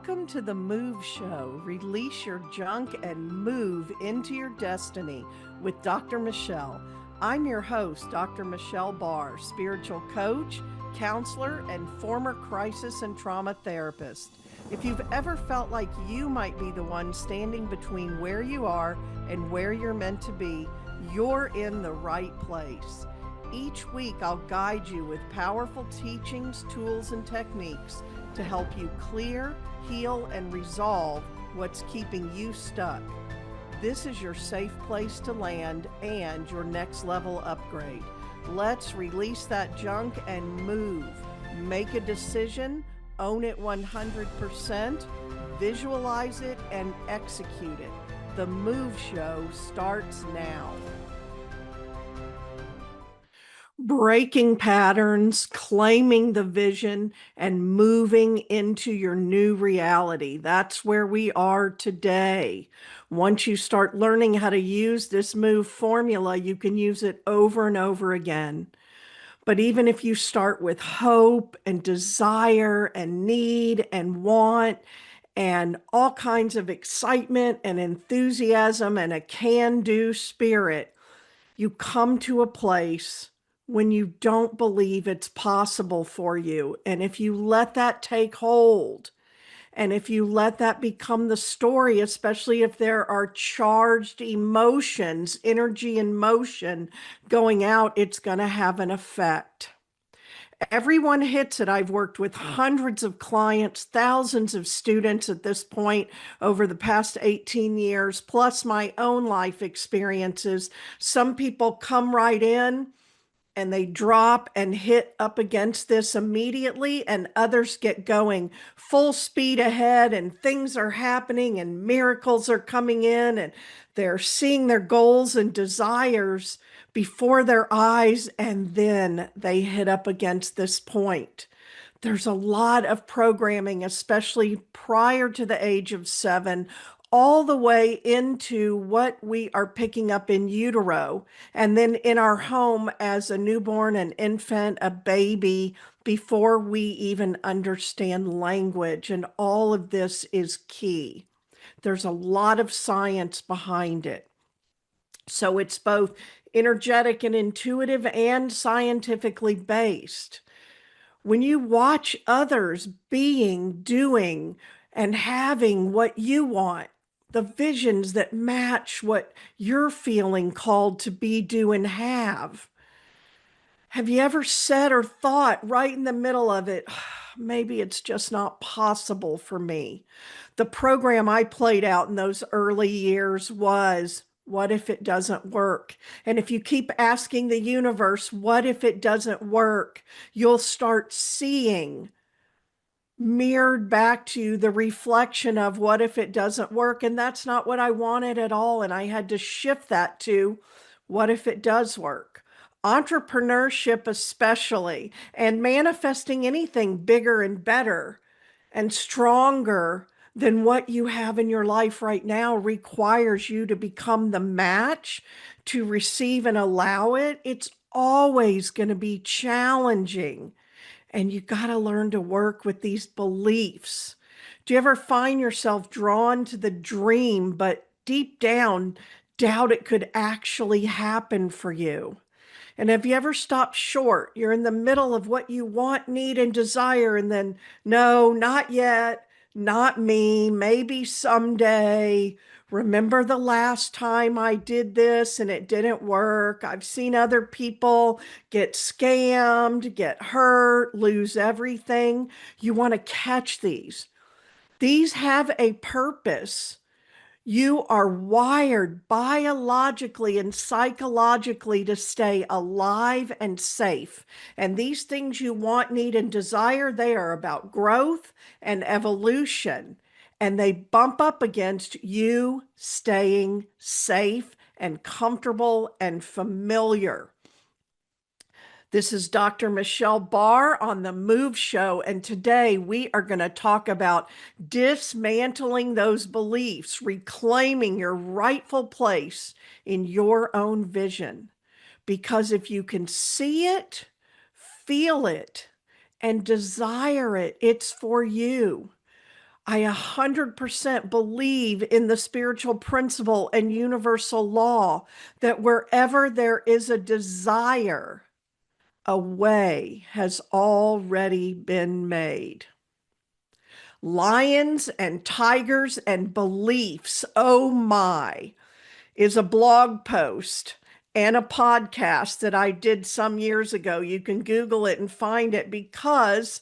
Welcome to the M.O.V.E Show. Release your junk and move into your destiny with Dr. Michelle. I'm your host, Dr. Michelle Barr, spiritual coach, counselor, and former crisis and trauma therapist. If you've ever felt like you might be the one standing between where you are and where you're meant to be, you're in the right place. Each week, I'll guide you with powerful teachings, tools, and techniques to help you clear, heal, and resolve what's keeping you stuck. This is your safe place to land and your next level upgrade. Let's release that junk and move. Make a decision, own it 100%, visualize it, and execute it. The M.O.V.E Show starts now. Breaking patterns, claiming the vision, and moving into your new reality. That's where we are today. Once you start learning how to use this M.O.V.E formula, you can use it over and over again. But even if you start with hope and desire and need and want and all kinds of excitement and enthusiasm and a can-do spirit, you come to a place when you don't believe it's possible for you. And if you let that take hold, and if you let that become the story, especially if there are charged emotions, energy and motion going out, it's going to have an effect. Everyone hits it. I've worked with hundreds of clients, thousands of students at this point over the past 18 years, plus my own life experiences. Some people come right in and they drop and hit up against this immediately, and others get going full speed ahead, and things are happening and miracles are coming in, and they're seeing their goals and desires before their eyes, and then they hit up against this point. There's a lot of programming, especially prior to the age of 7, all the way into what we are picking up in utero, and then in our home as a newborn, an infant, a baby, before we even understand language. And all of this is key. There's a lot of science behind it. So it's both energetic and intuitive and scientifically based. When you watch others being, doing, and having what you want, the visions that match what you're feeling called to be, do, and have you ever said or thought right in the middle of it, maybe it's just not possible for me? The program I played out in those early years was, what if it doesn't work? And if you keep asking the universe, what if it doesn't work? You'll start seeing mirrored back to you the reflection of, what if it doesn't work? And that's not what I wanted at all. And I had to shift that to, what if it does work? Entrepreneurship, especially, and manifesting anything bigger and better and stronger than what you have in your life right now, requires you to become the match to receive and allow it. It's always going to be challenging. And you got to learn to work with these beliefs. Do you ever find yourself drawn to the dream, but deep down doubt it could actually happen for you? And have you ever stopped short? You're in the middle of what you want, need, and desire, and then, no, not yet, not me, maybe someday. Remember the last time I did this and it didn't work? I've seen other people get scammed, get hurt, lose everything. You want to catch these. These have a purpose. You are wired biologically and psychologically to stay alive and safe. And these things you want, need, and desire, they are about growth and evolution. And they bump up against you staying safe and comfortable and familiar. This is Dr. Michelle Barr on the M.O.V.E Show, and today we are going to talk about dismantling those beliefs, reclaiming your rightful place in your own vision. Because if you can see it, feel it, and desire it, it's for you. I 100% believe in the spiritual principle and universal law that wherever there is a desire, a way has already been made. Lions and tigers and beliefs, oh my, is a blog post and a podcast that I did some years ago. You can Google it and find it because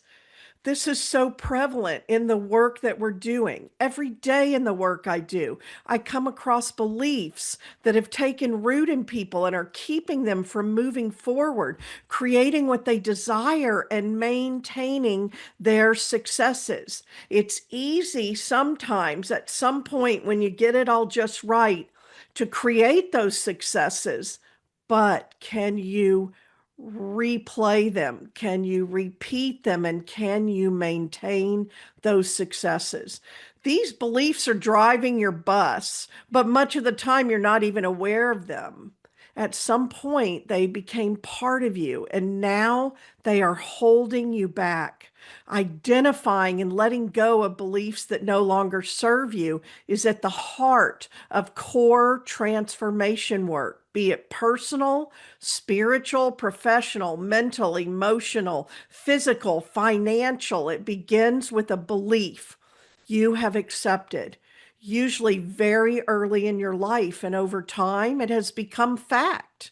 this is so prevalent in the work that we're doing. Every day in the work I do, I come across beliefs that have taken root in people and are keeping them from moving forward, creating what they desire and maintaining their successes. It's easy sometimes at some point when you get it all just right to create those successes, but can you replay them? Can you repeat them? And can you maintain those successes? These beliefs are driving your bus, but much of the time you're not even aware of them. At some point, they became part of you, and now they are holding you back. Identifying and letting go of beliefs that no longer serve you is at the heart of core transformation work, be it personal, spiritual, professional, mental, emotional, physical, financial. It begins with a belief you have accepted, usually very early in your life, and over time it has become fact.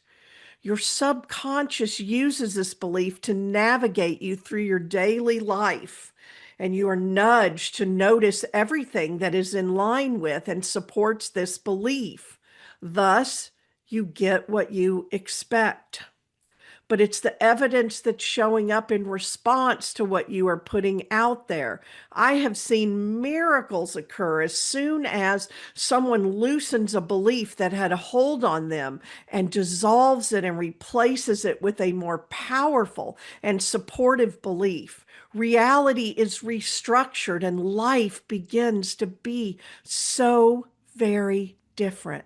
Your subconscious uses this belief to navigate you through your daily life, and you are nudged to notice everything that is in line with and supports this belief. Thus, you get what you expect, but it's the evidence that's showing up in response to what you are putting out there. I have seen miracles occur as soon as someone loosens a belief that had a hold on them and dissolves it and replaces it with a more powerful and supportive belief. Reality is restructured and life begins to be so very different.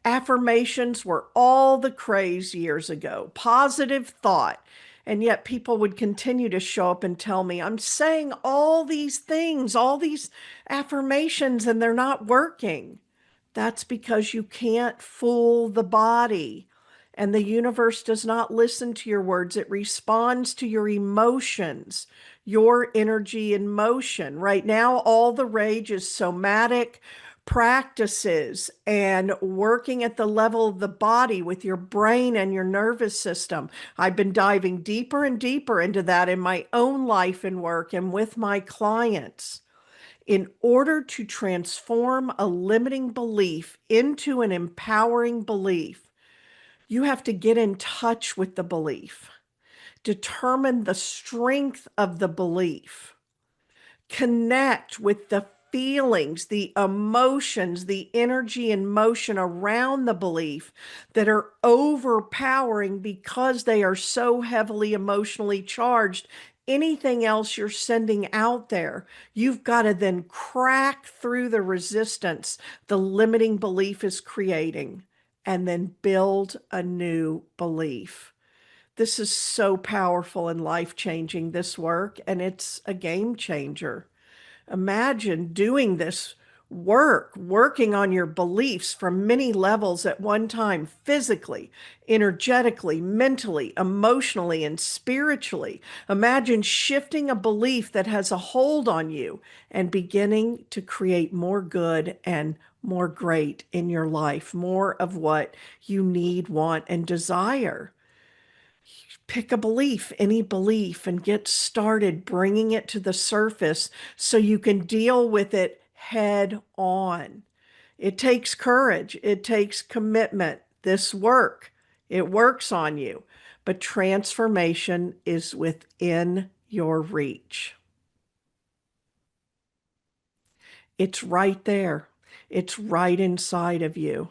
Affirmations were all the craze years ago, positive thought. And yet people would continue to show up and tell me, I'm saying all these things, all these affirmations, and they're not working. That's because you can't fool the body. And the universe does not listen to your words. It responds to your emotions, your energy in motion. Right now, all the rage is somatic practices and working at the level of the body with your brain and your nervous system. I've been diving deeper and deeper into that in my own life and work and with my clients. In order to transform a limiting belief into an empowering belief, you have to get in touch with the belief, determine the strength of the belief, connect with the feelings, the emotions, the energy and motion around the belief that are overpowering because they are so heavily emotionally charged. Anything else you're sending out there, you've got to then crack through the resistance the limiting belief is creating and then build a new belief. This is so powerful and life-changing, this work, and it's a game changer. Imagine doing this work, working on your beliefs from many levels at one time, physically, energetically, mentally, emotionally, and spiritually. Imagine shifting a belief that has a hold on you and beginning to create more good and more great in your life, more of what you need, want, and desire. Pick a belief, any belief, and get started bringing it to the surface so you can deal with it head on. It takes courage, it takes commitment. This work, it works on you, but transformation is within your reach. It's right there, it's right inside of you.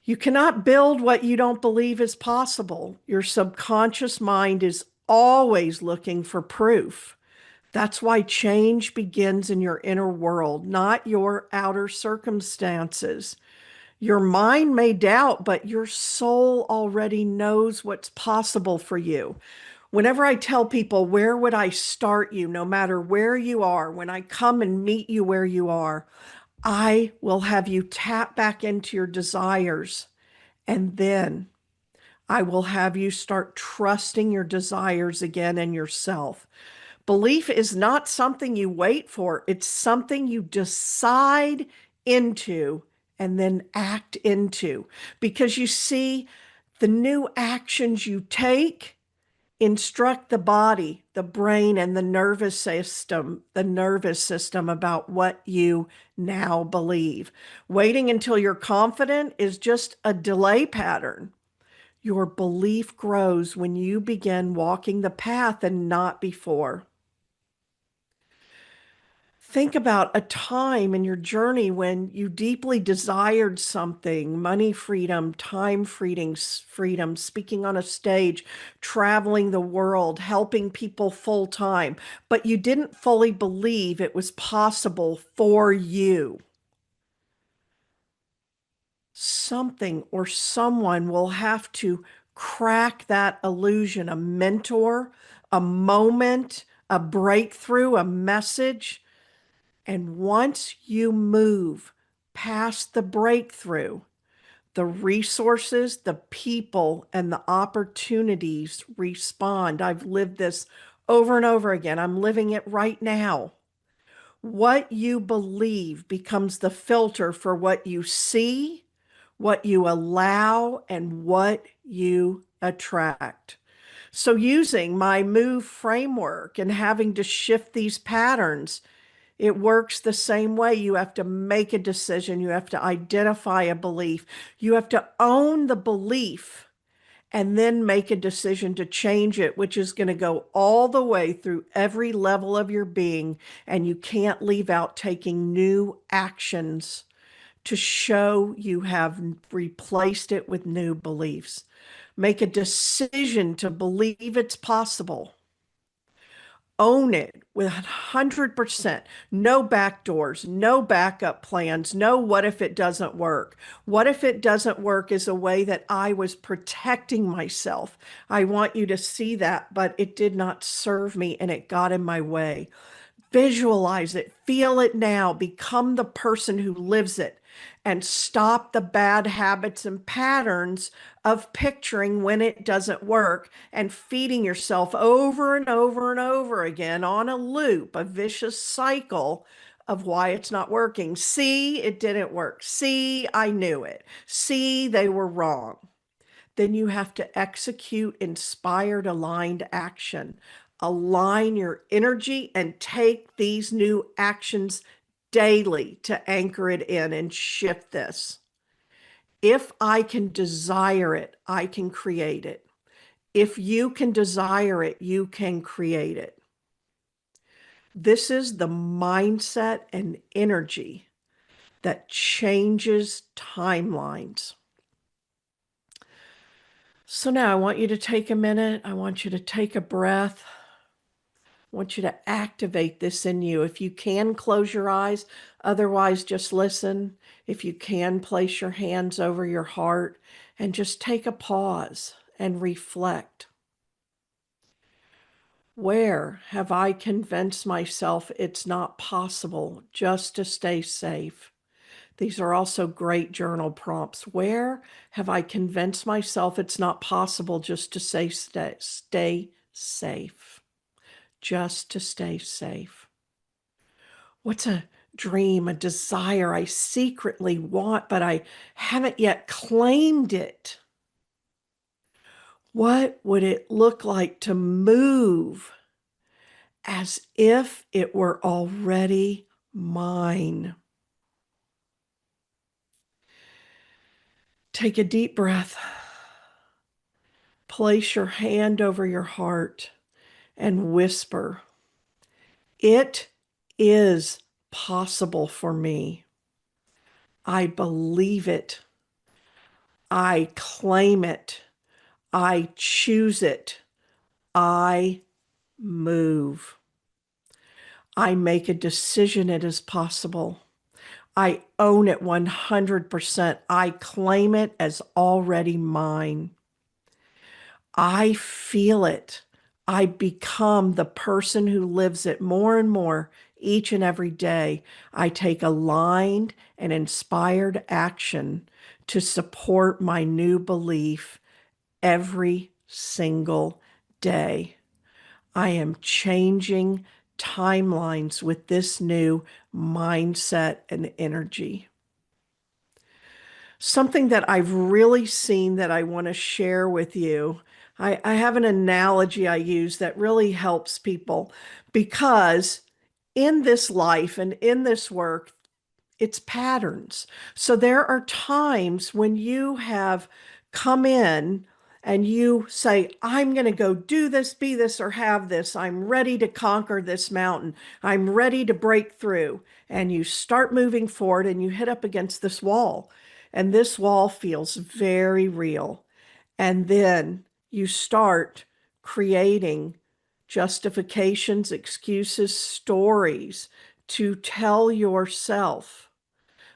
You cannot build what you don't believe is possible. Your subconscious mind is always looking for proof. That's why change begins in your inner world, not your outer circumstances. Your mind may doubt, but your soul already knows what's possible for you. Whenever I tell people, where would I start you, no matter where you are, when I come and meet you where you are, I will have you tap back into your desires. And then I will have you start trusting your desires again and yourself. Belief is not something you wait for, it's something you decide into and then act into. Because you see, the new actions you take instruct the body, the brain, and the nervous system about what you now believe. Waiting until you're confident is just a delay pattern. Your belief grows when you begin walking the path and not before. Think about a time in your journey when you deeply desired something: money freedom, time freedom, speaking on a stage, traveling the world, helping people full time, but you didn't fully believe it was possible for you. Something or someone will have to crack that illusion: a mentor, a moment, a breakthrough, a message. And once you move past the breakthrough, the resources, the people, and the opportunities respond. I've lived this over and over again. I'm living it right now. What you believe becomes the filter for what you see, what you allow, and what you attract. So, using my MOVE framework and having to shift these patterns, it works the same way. You have to make a decision. You have to identify a belief. You have to own the belief and then make a decision to change it, which is going to go all the way through every level of your being. And you can't leave out taking new actions to show you have replaced it with new beliefs. Make a decision to believe it's possible. Own it with 100%. No backdoors, no backup plans, no what if it doesn't work. What if it doesn't work is a way that I was protecting myself. I want you to see that, but it did not serve me and it got in my way. Visualize it, feel it now, become the person who lives it, and stop the bad habits and patterns of picturing when it doesn't work and feeding yourself over and over and over again on a loop, a vicious cycle of why it's not working. See, it didn't work. See, I knew it. See, they were wrong. Then you have to execute inspired, aligned action. Align your energy and take these new actions daily to anchor it in and shift this. If I can desire it, I can create it. If you can desire it, you can create it. This is the mindset and energy that changes timelines. So now I want you to take a minute. I want you to take a breath. I want you to activate this in you. If you can, close your eyes. Otherwise, just listen. If you can, place your hands over your heart and just take a pause and reflect. Where have I convinced myself it's not possible just to stay safe? These are also great journal prompts. Where have I convinced myself it's not possible just to stay safe? Just to stay safe. What's a dream, a desire I secretly want, but I haven't yet claimed it? What would it look like to move as if it were already mine? Take a deep breath. Place your hand over your heart and whisper, "It is possible for me. I believe it. I claim it. I choose it. I move. I make a decision it is possible. I own it 100%. I claim it as already mine. I feel it. I become the person who lives it more and more each and every day. I take aligned and inspired action to support my new belief every single day. I am changing timelines with this new mindset and energy. Something that I've really seen that I want to share with you. I have an analogy I use that really helps people because in this life and in this work, it's patterns. So there are times when you have come in and you say, I'm going to go do this, be this, or have this. I'm ready to conquer this mountain. I'm ready to break through. And you start moving forward and you hit up against this wall. And this wall feels very real. And then you start creating justifications, excuses, stories to tell yourself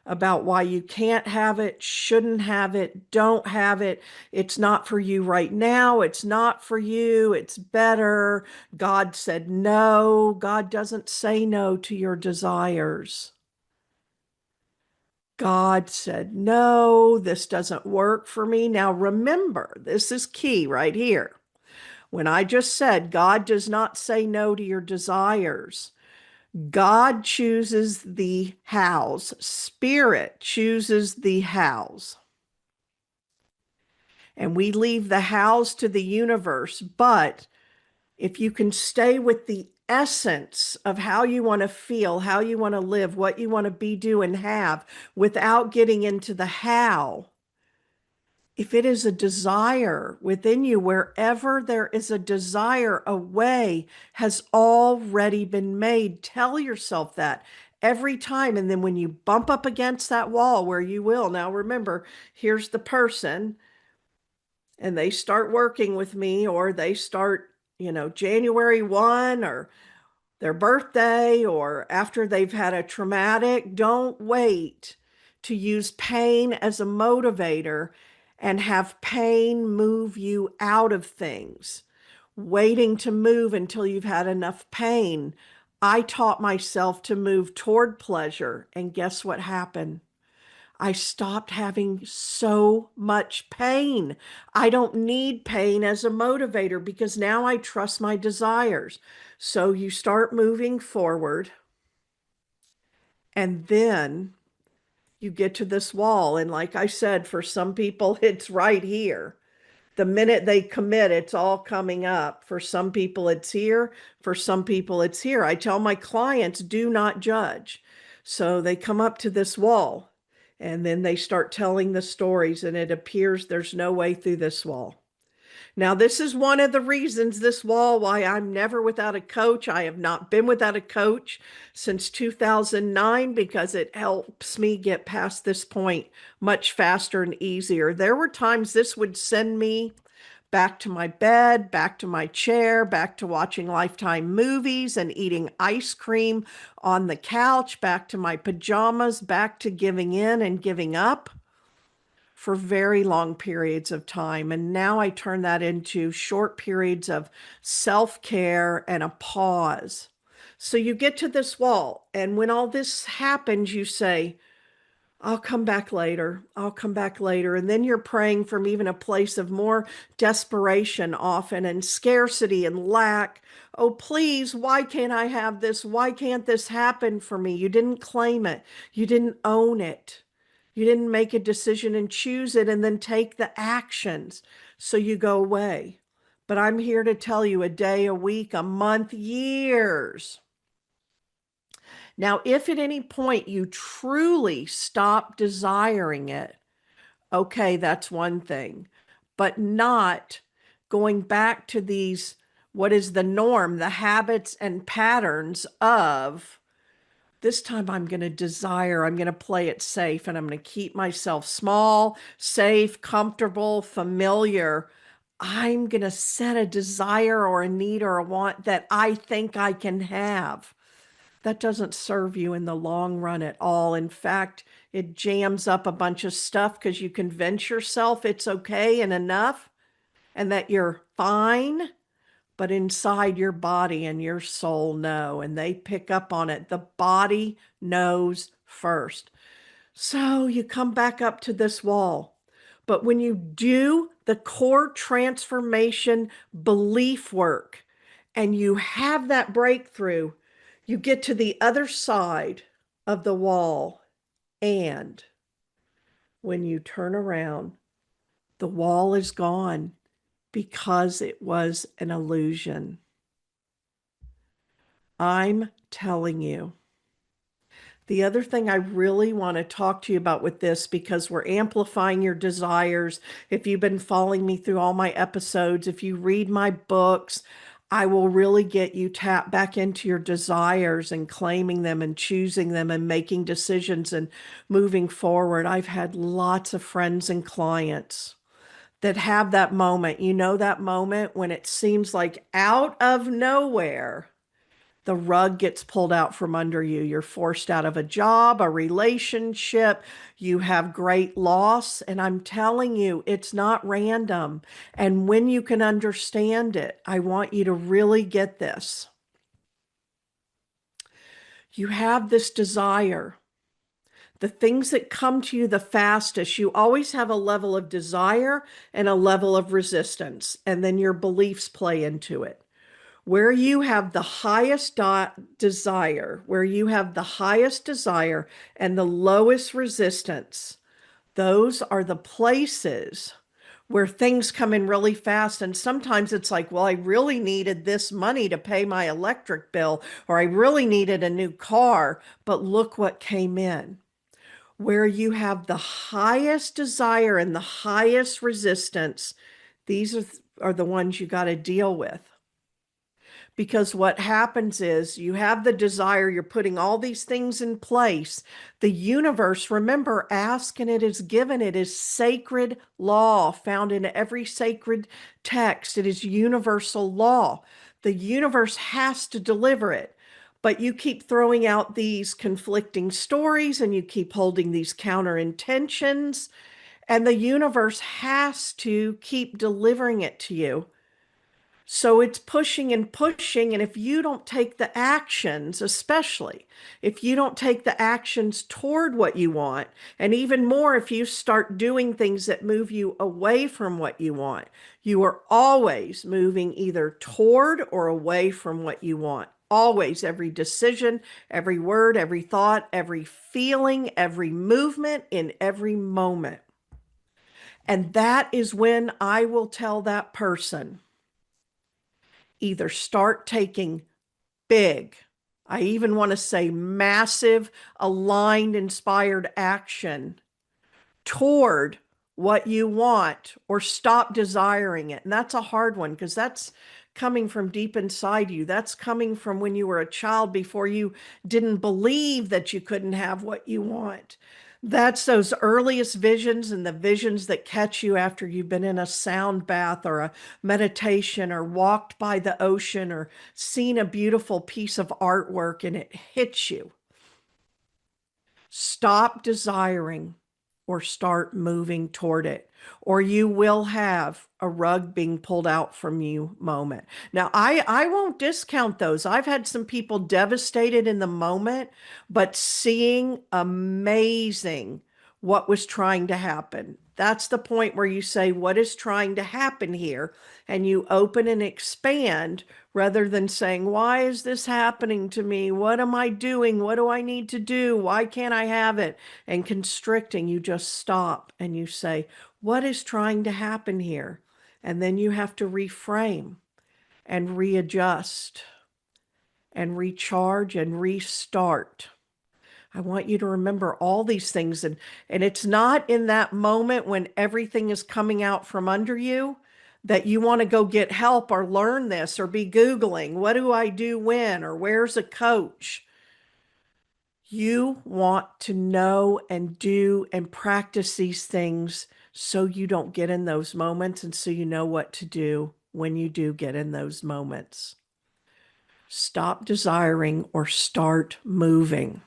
about why you can't have it, shouldn't have it, don't have it. It's not for you right now. It's not for you. It's better. God said no. God doesn't say no to your desires. God said, no, this doesn't work for me. Now remember, this is key right here. When I just said God does not say no to your desires, God chooses the hows. Spirit chooses the hows. And we leave the hows to the universe. But if you can stay with the essence of how you want to feel, how you want to live, what you want to be, do, and have without getting into the how, if it is a desire within you, wherever there is a desire, a way has already been made. Tell yourself that every time. And then when you bump up against that wall where you will, now remember, here's the person and they start working with me, or they start, January 1 or their birthday, or after they've had a traumatic. Don't wait to use pain as a motivator and have pain move you out of things. Waiting to move until you've had enough pain. I taught myself to move toward pleasure, and guess what happened? I stopped having so much pain. I don't need pain as a motivator because now I trust my desires. So you start moving forward, and then you get to this wall. And like I said, for some people, it's right here. The minute they commit, it's all coming up. For some people, it's here. For some people, it's here. I tell my clients, do not judge. So they come up to this wall and then they start telling the stories, and it appears there's no way through this wall. Now, this is one of the reasons, this wall, why I'm never without a coach. I have not been without a coach since 2009 because it helps me get past this point much faster and easier. There were times this would send me back to my bed, back to my chair, back to watching Lifetime movies and eating ice cream on the couch, back to my pajamas, back to giving in and giving up for very long periods of time. And now I turn that into short periods of self-care and a pause. So you get to this wall, and when all this happens, you say, I'll come back later. I'll come back later. And then you're praying from even a place of more desperation often, and scarcity and lack. Oh, please, why can't I have this? Why can't this happen for me? You didn't claim it. You didn't own it. You didn't make a decision and choose it and then take the actions. So you go away. But I'm here to tell you, a day, a week, a month, years. Now, if at any point you truly stop desiring it, okay, that's one thing, but not going back to these, what is the norm, the habits and patterns of, this time I'm going to desire, I'm going to play it safe, and I'm going to keep myself small, safe, comfortable, familiar. I'm going to set a desire or a need or a want that I think I can have. That doesn't serve you in the long run at all. In fact, it jams up a bunch of stuff because you convince yourself it's okay and enough and that you're fine. but inside your body and your soul know, and they pick up on it. The body knows first. So you come back up to this wall. But when you do the core transformation belief work and you have that breakthrough, you get to the other side of the wall. And when you turn around, the wall is gone because it was an illusion. I'm telling you. The other thing I really want to talk to you about with this, because we're amplifying your desires. If you've been following me through all my episodes, if you read my books, I will really get you tapped back into your desires and claiming them and choosing them and making decisions and moving forward. I've had lots of friends and clients that have that moment. You know, that moment when it seems like out of nowhere, the rug gets pulled out from under you. You're forced out of a job, a relationship, you have great loss. And I'm telling you, it's not random. And when you can understand it, I want you to really get this. You have this desire. The things that come to you the fastest, you always have a level of desire and a level of resistance, and then your beliefs play into it. Where you have the highest desire, where you have the highest desire and the lowest resistance, those are the places where things come in really fast. And sometimes it's like, well, I really needed this money to pay my electric bill, or I really needed a new car, but look what came in. Where you have the highest desire and the highest resistance, these are the ones you got to deal with. Because what happens is you have the desire, you're putting all these things in place. The universe, remember, ask and it is given. It is sacred law found in every sacred text. It is universal law. The universe has to deliver it. But you keep throwing out these conflicting stories and you keep holding these counter intentions, and the universe has to keep delivering it to you. So it's pushing and pushing. And if you don't take the actions, especially if you don't take the actions toward what you want, and even more, if you start doing things that move you away from what you want, you are always moving either toward or away from what you want. Always, every decision, every word, every thought, every feeling, every movement in every moment. And that is when I will tell that person, either start taking big, I even want to say massive, aligned, inspired action toward what you want, or stop desiring it. And that's a hard one because that's coming from deep inside you. That's coming from when you were a child before you didn't believe that you couldn't have what you want. That's those earliest visions and the visions that catch you after you've been in a sound bath or a meditation or walked by the ocean or seen a beautiful piece of artwork and it hits you. Stop desiring or start moving toward it, or you will have a rug being pulled out from you moment. Now, I won't discount those. I've had some people devastated in the moment, but seeing amazing what was trying to happen. That's the point where you say, what is trying to happen here? And you open and expand rather than saying, why is this happening to me? What am I doing? What do I need to do? Why can't I have it? And constricting, you just stop and you say, what is trying to happen here? And then you have to reframe and readjust and recharge and restart. I want you to remember all these things. And it's not in that moment when everything is coming out from under you that you want to go get help or learn this or be Googling, what do I do when, or where's a coach? You want to know and do and practice these things so you don't get in those moments, and so you know what to do when you do get in those moments. Stop desiring or start moving.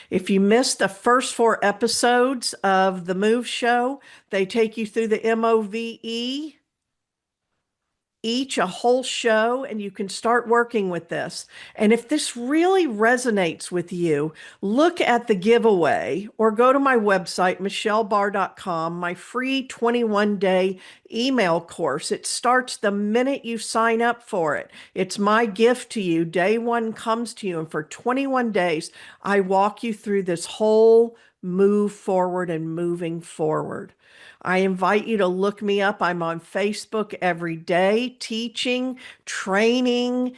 If you missed the first 4 episodes of the M.O.V.E. show, they take you through the M.O.V.E. each a whole show, and you can start working with this. And if this really resonates with you, look at the giveaway or go to my website, michellebar.com, my free 21-day email course. It starts the minute you sign up for it. It's my gift to you. Day one comes to you, and for 21 days, I walk you through this whole move forward and moving forward. I invite you to look me up. I'm on Facebook every day, teaching, training,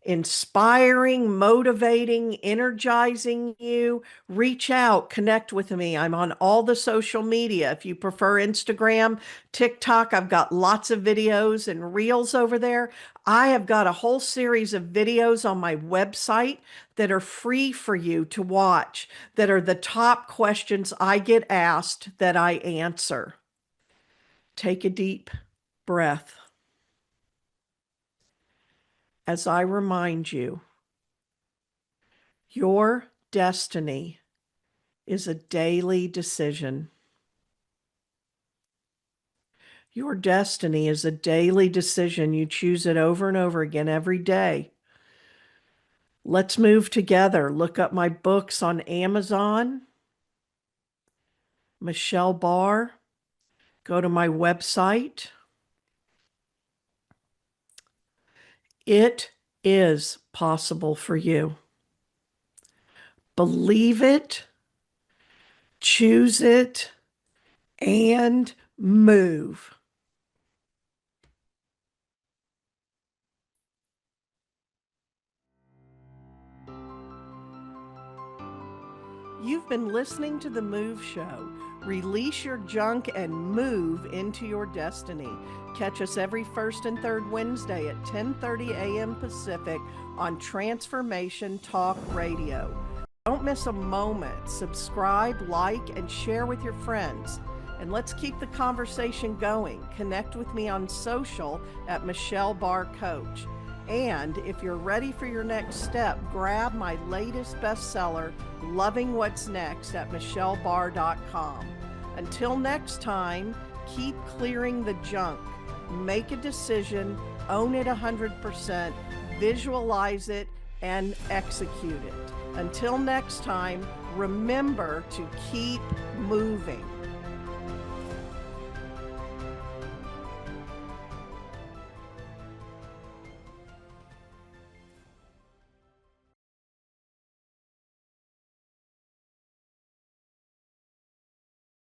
inspiring, motivating, energizing you. Reach out, connect with me. I'm on all the social media. If you prefer Instagram, TikTok, I've got lots of videos and reels over there. I have got a whole series of videos on my website that are free for you to watch, that are the top questions I get asked that I answer. Take a deep breath as I remind you, your destiny is a daily decision. Your destiny is a daily decision. You choose it over and over again every day. Let's move together. Look up my books on Amazon, Michelle Bar. Go to my website. It is possible for you. Believe it, choose it, and move. You've been listening to The M.O.V.E Show. Release your junk and move into your destiny. Catch us every first and third Wednesday at 10:30 a.m. Pacific on Transformation Talk Radio. Don't miss a moment. Subscribe, like, and share with your friends. And let's keep the conversation going. Connect with me on social at Michelle Bar Coach. And if you're ready for your next step, grab my latest bestseller, Loving What's Next, at michellebar.com. Until next time, keep clearing the junk. Make a decision, own it 100%, visualize it, and execute it. Until next time, remember to keep moving.